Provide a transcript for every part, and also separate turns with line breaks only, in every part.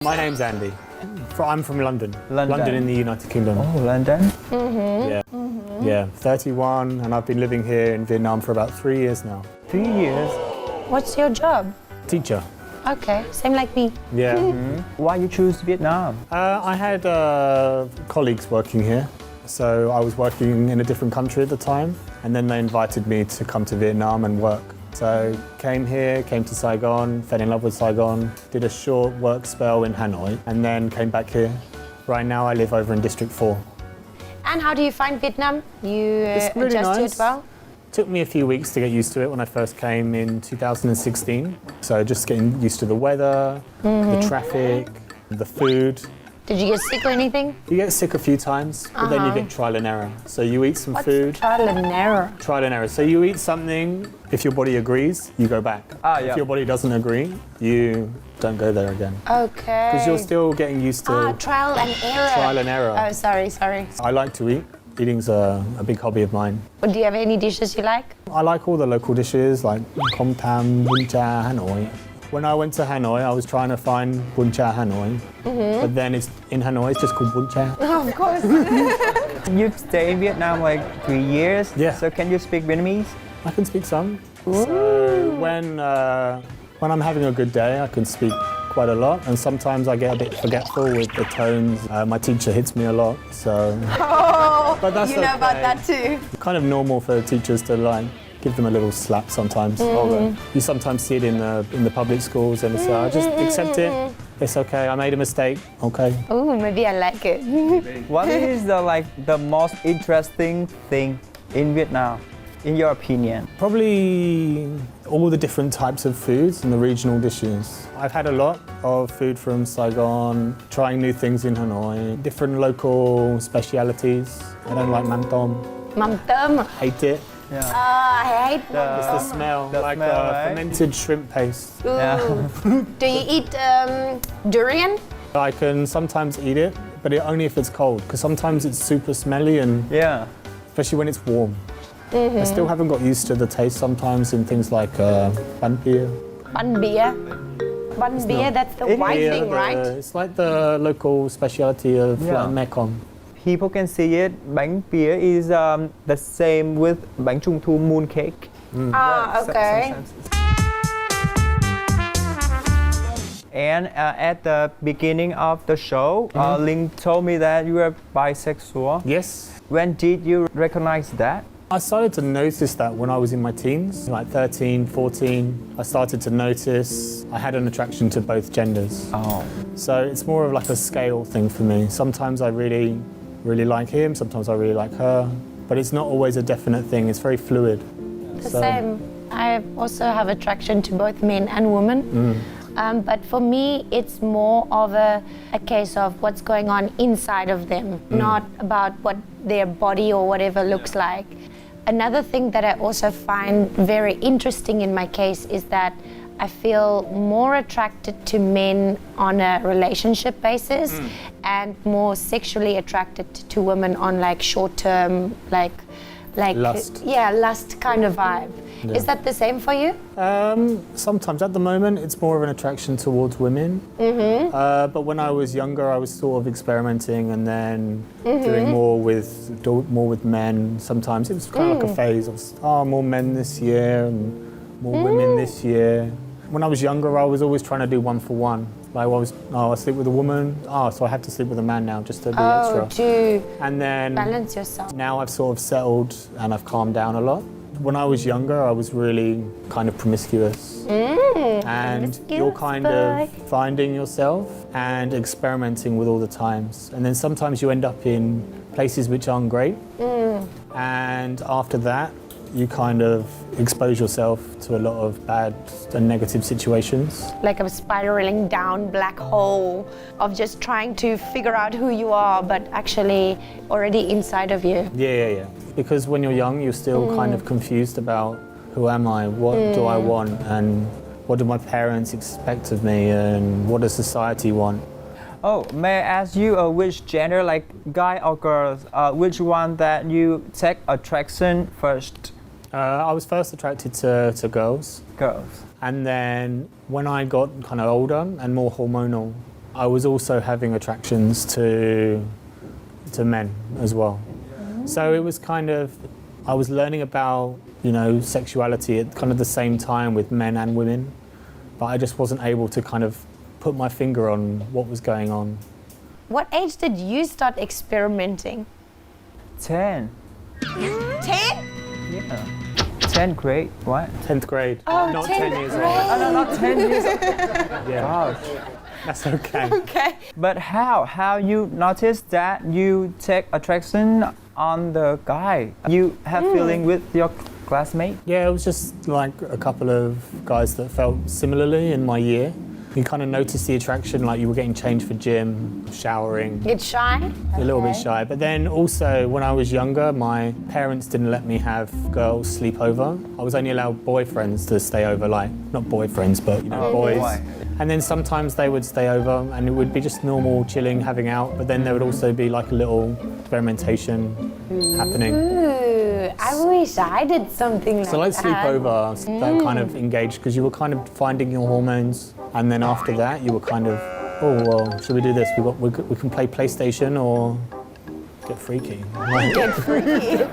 My name's Andy. I'm from London.
London
in the United Kingdom.
Oh, London?
Mm-hmm. Yeah. Mm-hmm. Yeah, 31, and I've been living here in Vietnam for about 3 years now.
3 years?
What's your job?
Teacher.
Okay, same like me.
Yeah.
Mm-hmm. Why you choose Vietnam?
I had colleagues working here. So I was working in a different country at the time, and then they invited me to come to Vietnam and work. So came here, came to Saigon, fell in love with Saigon, did a short work spell in Hanoi, and then came back here. Right now I live over in District 4.
And how do you find Vietnam? You
It's really
adjust to
nice.
it well?
Took me a few weeks to get used to it when I first came in 2016. So just getting used to the weather, the traffic, the food.
Did you get sick or anything?
You get sick a few times, but then you get trial and error. So you eat some food.
Trial and error?
Trial and error. So you eat something, if your body agrees, you go back.
Yeah.
If your body doesn't agree, you don't go there again.
Okay.
Because you're still getting used to
trial and error.
trial and error.
Oh, sorry.
I like to eat. Eating's a big hobby of mine.
But do you have any dishes you like?
I like all the local dishes like tham, bún chả, Hanoi. When I went to Hanoi, I was trying to find bún chả Hanoi, but then in Hanoi it's just called bún chả.
Of course.
You stay in Vietnam like 3 years?
Yeah.
So can you speak Vietnamese?
I can speak some. So when I'm having a good day, I can speak quite a lot, and sometimes I get a bit forgetful with the tones. My teacher hits me a lot, so.
Oh,
but that's
you know about
okay.
that too.
Kind of normal for teachers to like give them a little slap sometimes. You sometimes see it in the public schools, and so I just accept it. It's okay. I made a mistake. Okay.
Oh, maybe I like it.
What is the most interesting thing in Vietnam, in your opinion?
Probably all the different types of foods and the regional dishes. I've had a lot of food from Saigon, trying new things in Hanoi, different local specialities. I don't like mắm tôm.
Mắm tôm.
Hate it.
Yeah.
I hate
It's the smell,
the
like
smell, right?
fermented shrimp paste.
Ooh.
Yeah.
Do you eat durian?
I can sometimes eat it, but only if it's cold, because sometimes it's super smelly, and
Yeah.
especially when it's warm. I still haven't got used to the taste sometimes in things like bánh bia.
Bánh bia. Bánh bia, that's the white
Yeah,
thing, right?
It's like the local speciality of Mekong.
People can see it. Bánh pía is the same with bánh trung thu moon cake.
Okay.
And at the beginning of the show, Linh told me that you are bisexual.
Yes.
When did you recognize that?
I started to notice that when I was in my teens, like 13, 14. I started to notice I had an attraction to both genders.
Oh.
So it's more of like a scale thing for me. Sometimes I really like him, sometimes I really like her, but it's not always a definite thing. It's very fluid.
The same. I also have attraction to both men and women. But for me, it's more of a case of what's going on inside of them, not about what their body or whatever looks like. Another thing that I also find very interesting in my case is that I feel more attracted to men on a relationship basis and more sexually attracted to women on like short-term, like
Lust.
Yeah, lust kind of vibe.
Yeah.
Is that the same for you?
Sometimes at the moment it's more of an attraction towards women. But when I was younger, I was sort of experimenting and then doing more with men. Sometimes it was kind of like a phase of more men this year and more women this year. When I was younger, I was always trying to do one for one. Like I sleep with a woman, so I have to sleep with a man now just to be extra.
To
And then
balance yourself.
now I've sort of settled and I've calmed down a lot. When I was younger, I was really kind of promiscuous. And you're kind of finding yourself and experimenting with all the times. And then sometimes you end up in places which aren't great. And after that, you kind of expose yourself to a lot of bad and negative situations.
Like a spiraling down black hole of just trying to figure out who you are, but actually already inside of you.
Yeah. Because when you're young, you're still kind of confused about who am I, what do I want, and what do my parents expect of me, and what does society want.
Oh, may I ask you which gender, like guy or girls, which one that you take attraction first?
I was first attracted to girls.
Girls.
And then when I got kind of older and more hormonal, I was also having attractions to men as well. So it was kind of, I was learning about, you know, sexuality at kind of the same time with men and women, but I just wasn't able to kind of put my finger on what was going on.
What age did you start experimenting?
10.
10?
Yeah. 10th grade, what?
10th grade,
Oh,
not
10th
10 years
grade.
old.
Oh, no, not 10 years old.
Yeah,
Gosh.
that's okay.
Okay.
But how you noticed that you take attraction on the guy? You have feeling with your classmate?
Yeah, it was just like a couple of guys that felt similarly in my year. You kind of noticed the attraction, like you were getting changed for gym, showering.
Get shy?
A little bit
Okay.
shy. But then also, when I was younger, my parents didn't let me have girls sleep over. I was only allowed boyfriends to stay over, like, not boyfriends, but, you know, boys.
boy.
And then sometimes they would stay over and it would be just normal chilling, having out. But then there would also be like a little experimentation happening.
Ooh, I wish I did something like
So like
that.
sleepover, that kind of engaged, because you were kind of finding your hormones. And then after that, you were kind of, oh, well, should we do this? We can play PlayStation or get freaky.
Get freaky.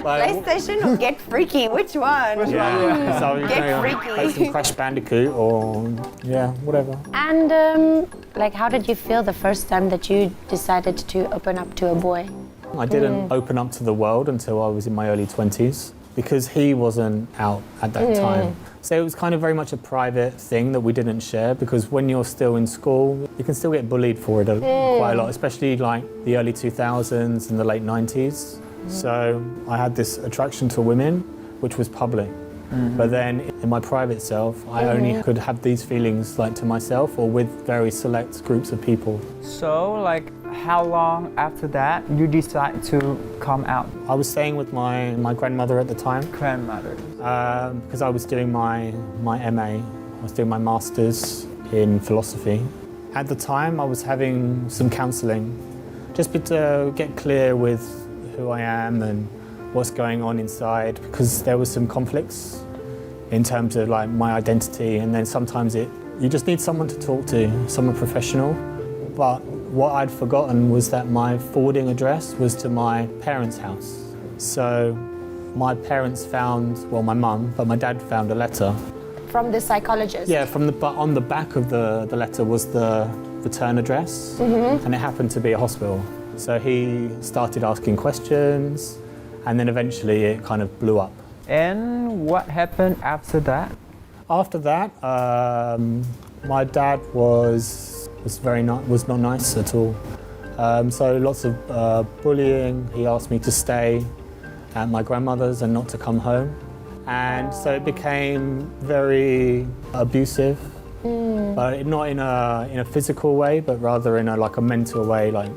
Like,
PlayStation or get freaky? Which one?
yeah. So you
Get
know,
freaky.
play some Crash Bandicoot or, yeah, whatever.
And like, how did you feel the first time that you decided to open up to a boy?
I didn't open up to the world until I was in my early 20s because he wasn't out at that time. So it was kind of very much a private thing that we didn't share, because when you're still in school, you can still get bullied for it quite a lot, especially like the early 2000s and the late 90s. So I had this attraction to women, which was public. But then in my private self, I only could have these feelings like to myself or with very select groups of people.
So, like, how long after that you decide to come out?
I was staying with my grandmother at the time
Grandmother.
because I was doing my MA. I was doing my master's in philosophy. At the time, I was having some counselling, just to get clear with who I am and what's going on inside, because there was some conflicts in terms of like my identity, and then sometimes you just need someone to talk to, someone professional. But what I'd forgotten was that my forwarding address was to my parents' house. So my parents found, well, my mum, but my dad found a letter.
From the psychologist?
Yeah, but on the back of the letter was the return address, and it happened to be a hospital. So he started asking questions, and then eventually it kind of blew up.
And what happened after that?
After that, my dad was not nice at all. So lots of bullying. He asked me to stay at my grandmother's and not to come home, and so it became very abusive. But not in a physical way, but rather in a mental way, like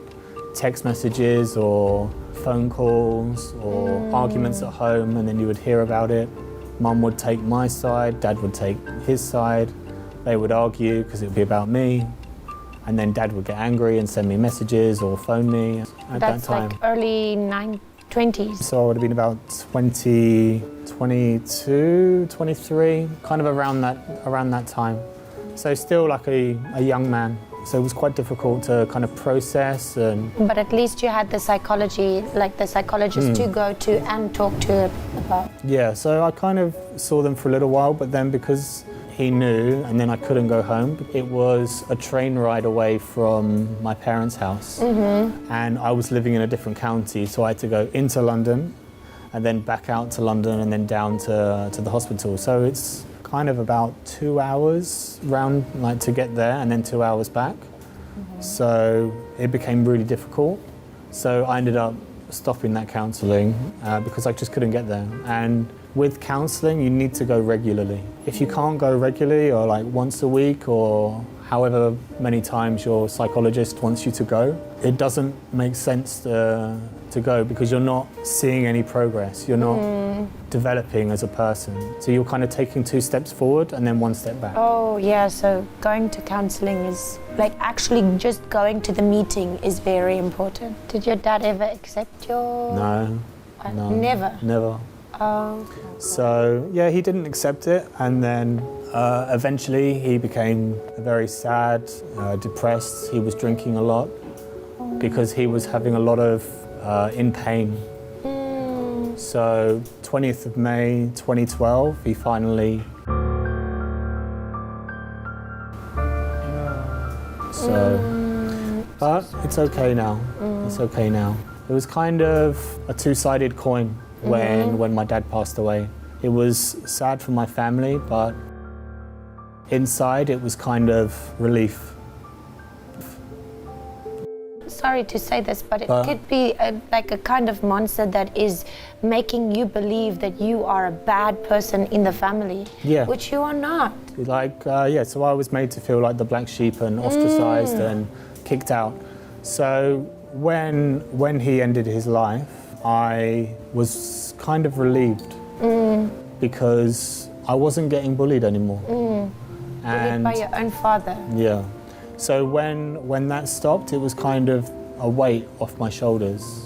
text messages or phone calls or arguments at home, and then you would hear about it. Mum would take my side, Dad would take his side. They would argue because it would be about me, and then Dad would get angry and send me messages or phone me at
That's
that time.
like early 20s.
So I would have been about 20, 22, 23, kind of around that time. So still like a young man. So it was quite difficult to kind of process.
But at least you had the psychology, like the psychologist to go to and talk to about.
Yeah, so I kind of saw them for a little while, but then because he knew and then I couldn't go home, it was a train ride away from my parents' house. And I was living in a different county, so I had to go into London and then back out to London and then down to the hospital. So it's kind of about 2 hours round, like to get there, and then 2 hours back. So it became really difficult. So I ended up stopping that counselling because I just couldn't get there. And with counselling, you need to go regularly. If you can't go regularly, or like once a week, or however many times your psychologist wants you to go, it doesn't make sense to go, because you're not seeing any progress. You're not developing as a person. So you're kind of taking 2 steps forward and then 1 step back.
Oh yeah, so going to counseling is like actually just going to the meeting is very important. Did your dad ever accept your...
No.
Never?
Never.
Oh.
So yeah, he didn't accept it, and then Eventually, he became very sad, depressed. He was drinking a lot because he was having a lot of in pain. So, 20th of May 2012, he finally. So, but it's okay now. It's okay now. It was kind of a two-sided coin when my dad passed away. It was sad for my family, but inside it was kind of relief.
Sorry to say this, but it could be like a kind of monster that is making you believe that you are a bad person in the family, which you are not.
Like, so I was made to feel like the black sheep and ostracized and kicked out. So when he ended his life, I was kind of relieved because I wasn't getting bullied anymore.
Bullied by your own father.
Yeah. So when that stopped, it was kind of a weight off my shoulders.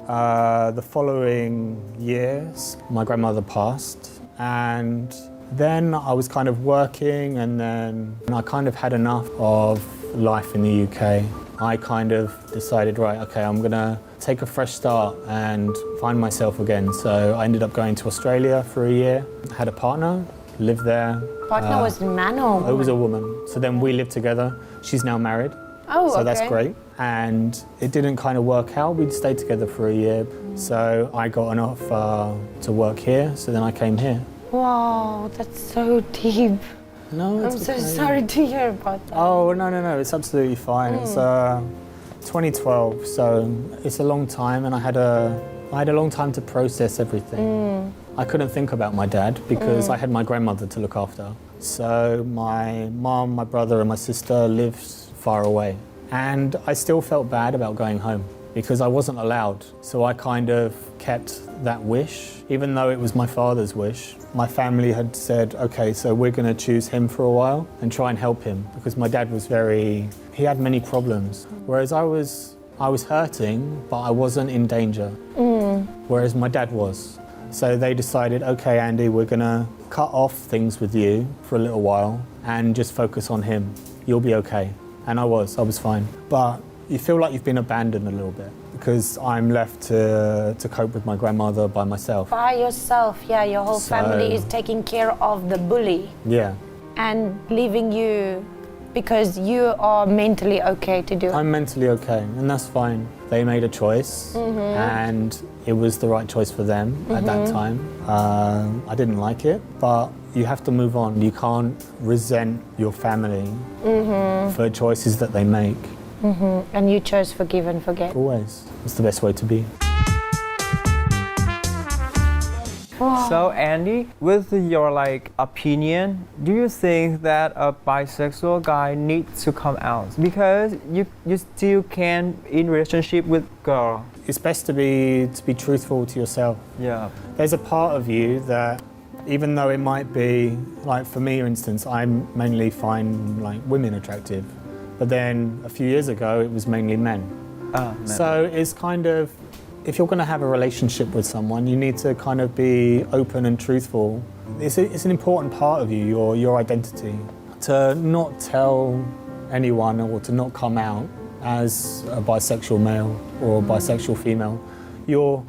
The following years, my grandmother passed, and then I was kind of working, and then I kind of had enough of life in the UK. I kind of decided, right, okay, I'm gonna take a fresh start and find myself again. So I ended up going to Australia for a year. I had a partner, lived there.
Partner was a man or a woman?
It was a woman. So then we lived together. She's now married.
Oh,
so that's great. And it didn't kind of work out. We stayed together for a year. So I got an offer to work here. So then I came here.
Wow, that's so deep.
No, it's
I'm so sorry to hear about that.
Oh, no, it's absolutely fine. It's 2012, so it's a long time, and I had a long time to process everything. I couldn't think about my dad because I had my grandmother to look after. So my mom, my brother and my sister lived far away. And I still felt bad about going home because I wasn't allowed. So I kind of kept that wish, even though it was my father's wish. My family had said, okay, so we're going to choose him for a while and try and help him because my dad was he had many problems. Whereas I was hurting, but I wasn't in danger. Whereas my dad was. So they decided, okay, Andy, we're going to cut off things with you for a little while and just focus on him. You'll be okay. And I was fine. But you feel like you've been abandoned a little bit because I'm left to cope with my grandmother by myself.
By yourself, yeah, your whole family is taking care of the bully.
Yeah.
And leaving you because you are mentally okay to do it.
I'm mentally okay, and that's fine. They made a choice, and it was the right choice for them at that time. I didn't like it, but you have to move on. You can't resent your family for choices that they make.
And you chose forgive and forget.
Always. It's the best way to be.
Wow.
So Andy, with your opinion, do you think that a bisexual guy needs to come out? Because you still can in relationship with girl.
It's best to be truthful to yourself.
Yeah.
There's a part of you that, even though it might be, for me, for instance, I mainly find women attractive. But then a few years ago, it was mainly men. So it's kind of, if you're going to have a relationship with someone, you need to kind of be open and truthful. It's an important part of you, your identity. To not tell anyone or to not come out as a bisexual male or a bisexual female, you're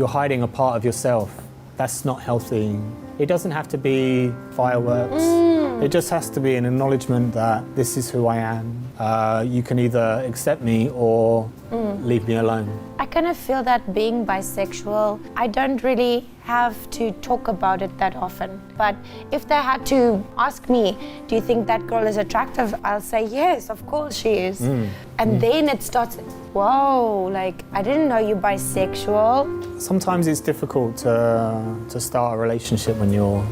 hiding a part of yourself. That's not healthy. It doesn't have to be fireworks. It just has to be an acknowledgement that this is who I am. You can either accept me or leave me alone.
I kind of feel that being bisexual, I don't really have to talk about it that often. But if they had to ask me, do you think that girl is attractive? I'll say, yes, of course she is. And then it starts, whoa, I didn't know you're bisexual.
Sometimes it's difficult to start a relationship when you're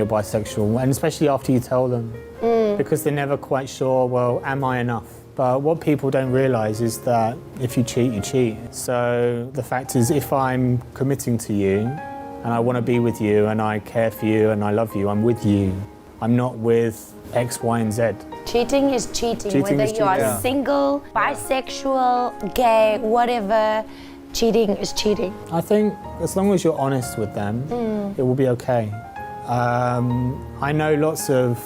bisexual, and especially after you tell them, because they're never quite sure, well, am I enough? But what people don't realise is that if you cheat, you cheat. So the fact is, if I'm committing to you and I want to be with you and I care for you and I love you, I'm with you. I'm not with X, Y and Z.
Cheating is cheating whether you are single, bisexual, gay, whatever. Cheating is cheating.
I think as long as you're honest with them, it will be okay. I know lots of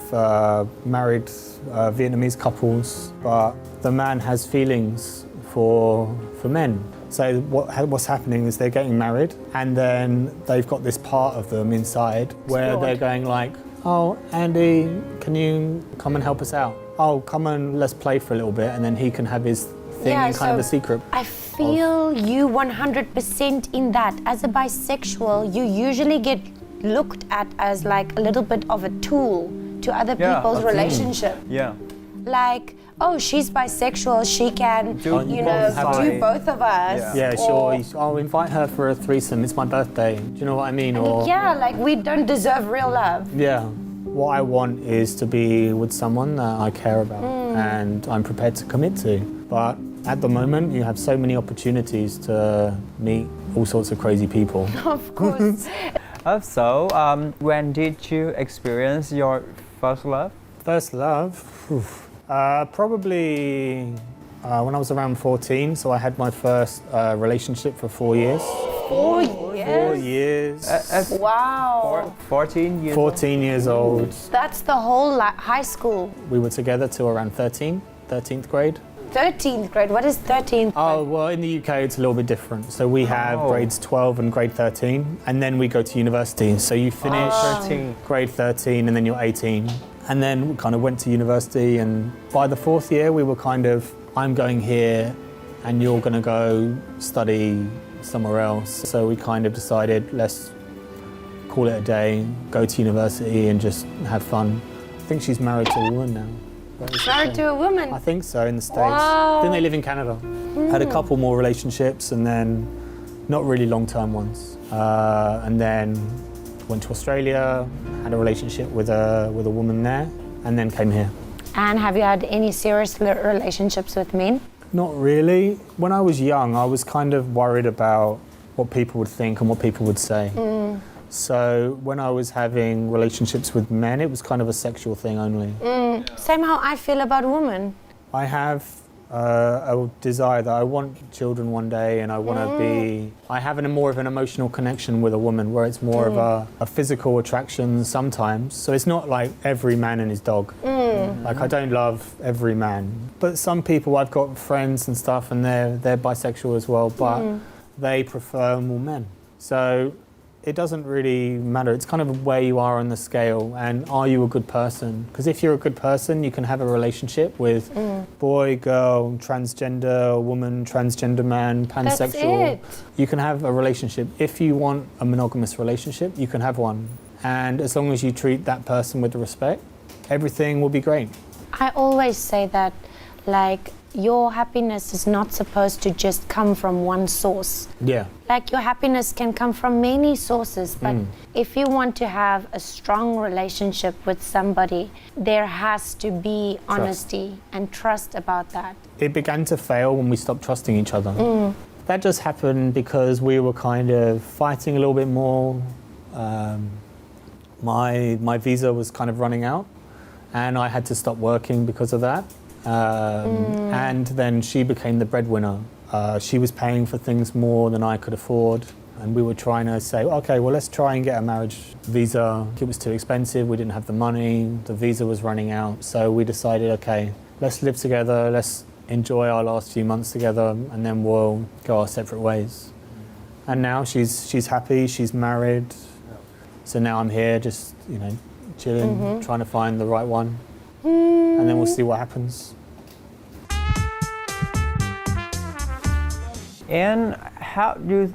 married Vietnamese couples, but the man has feelings for men. So what's happening is they're getting married, and then they've got this part of them inside where they're going like, oh, Andy, can you come and help us out? Oh, come and let's play for a little bit, and then he can have his thing in kind of a secret.
I feel you 100% in that. As a bisexual, you usually get looked at as like a little bit of a tool to other people's relationship.
Yeah.
Like, oh, she's bisexual, she can, do both of us.
Yeah, sure. I'll invite her for a threesome. It's my birthday. Do you know what I mean? Or
yeah, like we don't deserve real love.
yeah. What I want is to be with someone that I care about and I'm prepared to commit to. But at the moment, you have so many opportunities to meet all sorts of crazy people.
Of course.
So, when did you experience your first love?
First love? Probably when I was around 14. So I had my first relationship for 4 years.
4 years?
4 years.
Wow.
14 years
14 years old.
That's the whole high school.
We were together till around 13th grade.
13th grade. What is 13th grade?
Oh, well, in the UK it's a little bit different. So we have grades 12 and grade 13, and then we go to university. So you finish grade 13 and then you're 18. And then we kind of went to university, and by the 4th year we were kind of, I'm going here and you're going to go study somewhere else. So we kind of decided, let's call it a day, go to university and just have fun. I think she's married to a woman now.
Married to a woman?
I think so, in the States.
Wow.
I think they live in Canada. Had a couple more relationships, and then not really long-term ones. And then went to Australia, had a relationship with a woman there, and then came here.
And have you had any serious relationships with men?
Not really. When I was young, I was kind of worried about what people would think and what people would say. So when I was having relationships with men, it was kind of a sexual thing only.
Same how I feel about women.
I have a desire that I want children one day, and I want to be... I have more of an emotional connection with a woman, where it's more of a physical attraction sometimes. So it's not like every man and his dog. Like, I don't love every man. But some people, I've got friends and stuff, and they're bisexual as well, but they prefer more men. So it doesn't really matter. It's kind of where you are on the scale, and are you a good person? Because if you're a good person, you can have a relationship with boy, girl, transgender woman, transgender man, pansexual.
That's it.
You can have a relationship. If you want a monogamous relationship, you can have one. And as long as you treat that person with respect, everything will be great.
I always say that, like, your happiness is not supposed to just come from one source.
Yeah.
Like, your happiness can come from many sources, but if you want to have a strong relationship with somebody, there has to be honesty and trust about that.
It began to fail when we stopped trusting each other. That just happened because we were kind of fighting a little bit more. My visa was kind of running out, and I had to stop working because of that. And then she became the breadwinner. She was paying for things more than I could afford, and we were trying to say, okay, well, let's try and get a marriage visa. It was too expensive, we didn't have the money, the visa was running out, so we decided, okay, let's live together, let's enjoy our last few months together, and then we'll go our separate ways. And now she's happy, she's married, so now I'm here just, chilling, trying to find the right one. And then we'll see what happens.
And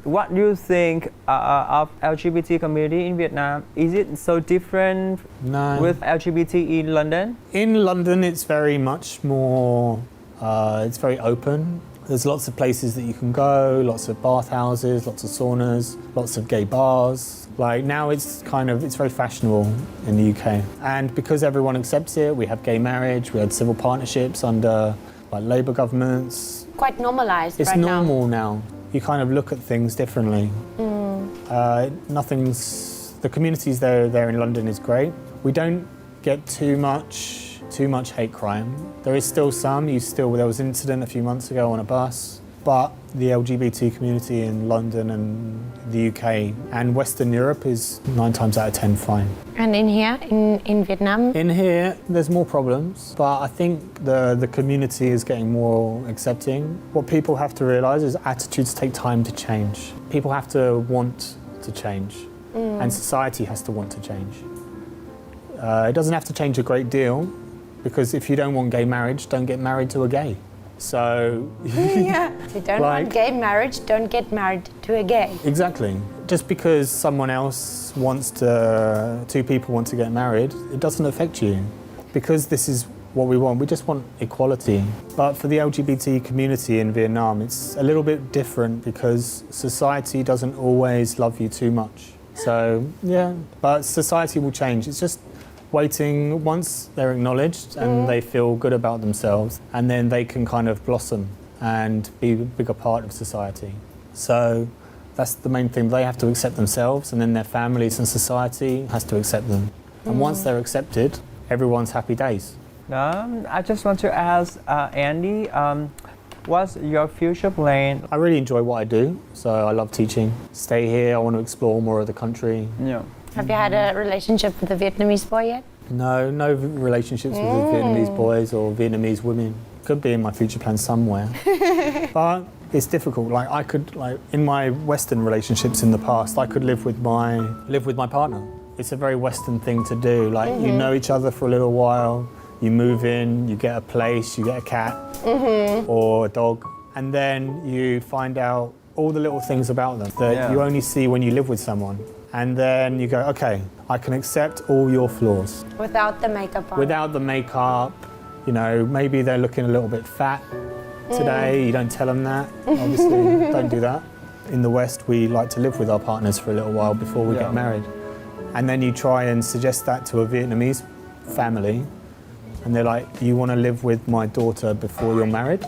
what do you think of LGBT community in Vietnam? Is it so different with LGBT in London? In
London, it's very much more, it's very open. There's lots of places that you can go, lots of bathhouses, lots of saunas, lots of gay bars. Like, now it's very fashionable in the UK. And because everyone accepts it, we have gay marriage, we had civil partnerships under Labour governments.
Quite normalised right now.
It's normal now. You kind of look at things differently. The communities there in London is great. We don't get too much hate crime. There is still some. There was an incident a few months ago on a bus. but the LGBT community in London and the UK and Western Europe is 9 times out of 10 fine.
And in here, in Vietnam?
In here, there's more problems, but I think the community is getting more accepting. What people have to realise is attitudes take time to change. People have to want to change, and society has to want to change. It doesn't have to change a great deal, because if you don't want gay marriage, don't get married to a gay. So,
yeah. If you don't want gay marriage, don't get married to a gay.
Exactly. Just because someone else wants to, 2 people want to get married, it doesn't affect you. Because this is what we want. We just want equality. But for the LGBT community in Vietnam, it's a little bit different because society doesn't always love you too much. So, yeah, but society will change. It's just waiting once they're acknowledged and they feel good about themselves, and then they can kind of blossom and be a bigger part of society. So that's the main thing. They have to accept themselves, and then their families and society has to accept them. And once they're accepted, everyone's happy days.
I just want to ask Andy, what's your future plan?
I really enjoy what I do, so I love teaching. Stay here, I want to explore more of the country.
Yeah.
Have you had a relationship with a Vietnamese boy yet?
No relationships with Vietnamese boys or Vietnamese women. Could be in my future plans somewhere. But it's difficult. In my Western relationships in the past, I could live with my partner. It's a very Western thing to do. You know each other for a little while, you move in, you get a place, you get a cat or a dog, and then you find out all the little things about them that you only see when you live with someone. And then you go, okay, I can accept all your flaws.
Without the makeup on.
Without the makeup, you know, maybe they're looking a little bit fat today. You don't tell them that, obviously, don't do that. In the West, we like to live with our partners for a little while before we get married. And then you try and suggest that to a Vietnamese family, and they're like, you want to live with my daughter before you're married?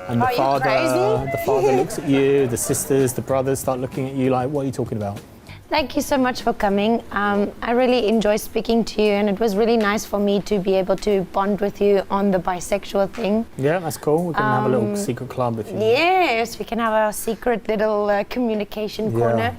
And the father looks at you, the sisters, the brothers start looking at you like, what are you talking about?
Thank you so much for coming. I really enjoyed speaking to you, and it was really nice for me to be able to bond with you on the bisexual thing.
Yeah, that's cool. We can have a little secret club if you
Yes, we can have our secret little communication corner.